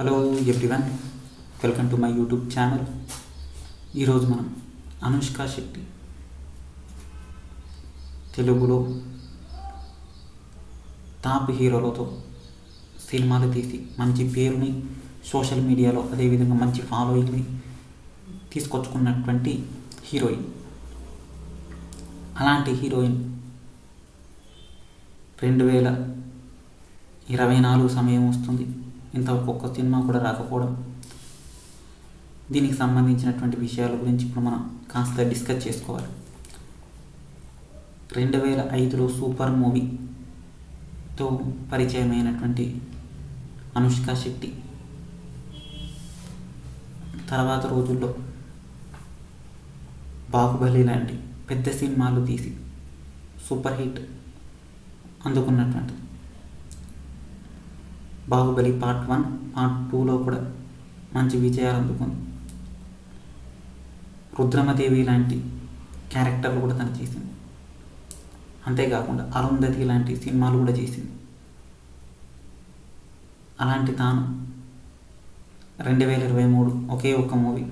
Hello everyone, welcome to my YouTube channel. ఈరోజు మనం అనుష్క శెట్టి తెలుగులో టాప్ హీరోలతో సినిమాలు తీసి మంచి పేరుని సోషల్ మీడియాలో అదేవిధంగా మంచి ఫాలోయింగ్ని తీసుకొచ్చుకున్నటువంటి హీరోయిన్. అలాంటి హీరోయిన్ 2024 సమయం వస్తుంది, ఇంతవరకు ఒక్క సినిమా కూడా రాకపోవడం. దీనికి సంబంధించినటువంటి విషయాల గురించి ఇప్పుడు మనం కాస్త డిస్కస్ చేసుకోవాలి. 2005లో సూపర్ మూవీతో పరిచయం అయినటువంటి అనుష్క శెట్టి తర్వాత రోజుల్లో బాహుబలి లాంటి పెద్ద సినిమాలు తీసి సూపర్ హిట్ అందుకున్నటువంటి బాహుబలి పార్ట్ 1, పార్ట్ 2లో కూడా మంచి విజయాలు అందుకుంది. రుద్రమదేవి లాంటి క్యారెక్టర్లు కూడా తను చేసింది. అంతేకాకుండా అరుంధతి లాంటి సినిమాలు కూడా చేసింది. అలాంటి తాను 2023 ఒకే ఒక్క మూవీ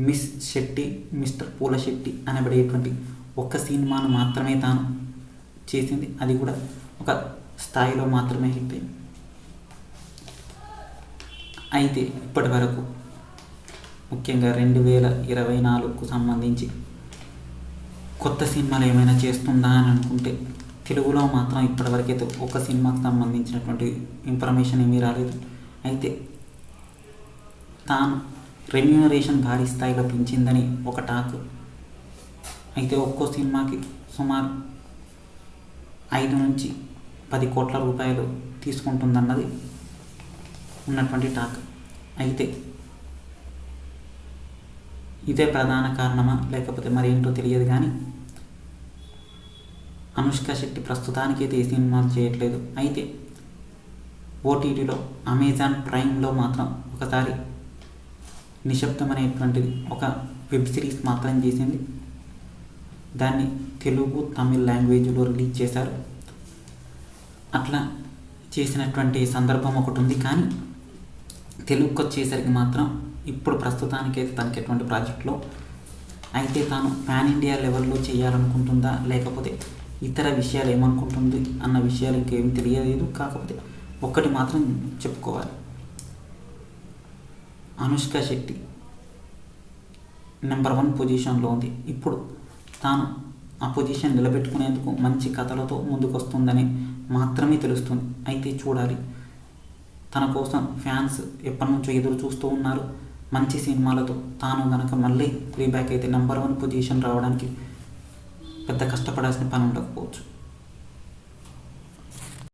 మిస్ శెట్టి మిస్టర్ పూల శెట్టి అనబడేటువంటి ఒక్క సినిమాను మాత్రమే తాను చేసింది. అది కూడా ఒక స్థాయిలో మాత్రమే హిట్ అయింది. అయితే ఇప్పటి వరకు ముఖ్యంగా 2024కు సంబంధించి కొత్త సినిమాలు ఏమైనా చేస్తుందా అని అనుకుంటే తెలుగులో మాత్రం ఇప్పటివరకైతే ఒక సినిమాకు సంబంధించినటువంటి ఇన్ఫర్మేషన్ ఏమీ రాలేదు. అయితే తాను రెమ్యూనరేషన్ భారీ స్థాయిలో పెంచిందని ఒక టాక్. అయితే ఒక్కో సినిమాకి సుమారు 5 నుంచి 10 కోట్ల రూపాయలు తీసుకుంటుందన్నది ఉన్నటువంటి టాక్. అయితే ఇదే ప్రధాన కారణమా లేకపోతే మరి ఏంటో తెలియదు, కానీ అనుష్క శెట్టి ప్రస్తుతానికైతే ఏ సినిమాలు చేయట్లేదు. అయితే ఓటీటీలో అమెజాన్ ప్రైమ్లో మాత్రం ఒకసారి నిశ్శబ్దం అనేటువంటిది ఒక వెబ్ సిరీస్ మాత్రం చేసింది. దాన్ని తెలుగు, తమిళ్ లాంగ్వేజ్లో రిలీజ్ చేశారు. అట్లా చేసినటువంటి సందర్భం ఒకటి ఉంది, కానీ తెలుగుకి వచ్చేసరికి మాత్రం ఇప్పుడు ప్రస్తుతానికైతే తనకి ఎటువంటి ప్రాజెక్ట్లో అయితే తాను పాన్ ఇండియా లెవెల్లో చేయాలనుకుంటుందా లేకపోతే ఇతర విషయాలు ఏమనుకుంటుంది అన్న విషయాలు ఇంకేం తెలియలేదు. కాకపోతే ఒక్కటి మాత్రం చెప్పుకోవాలి, అనుష్క శెట్టి నెంబర్ 1 పొజిషన్లో ఉంది. ఇప్పుడు తాను ఆ పొజిషన్ నిలబెట్టుకునేందుకు మంచి కథలతో ముందుకు వస్తుందని మాత్రమే తెలుస్తుంది. అయితే చూడాలి, తన కోసం ఫ్యాన్స్ ఎప్పటి నుంచో ఎదురు చూస్తూ ఉన్నారు. మంచి సినిమాలతో తాను గనక మళ్ళీ రీబ్యాక్ అయితే నెంబర్ 1 పొజిషన్ రావడానికి పెద్ద కష్టపడాల్సిన పని ఉండకపోవచ్చు.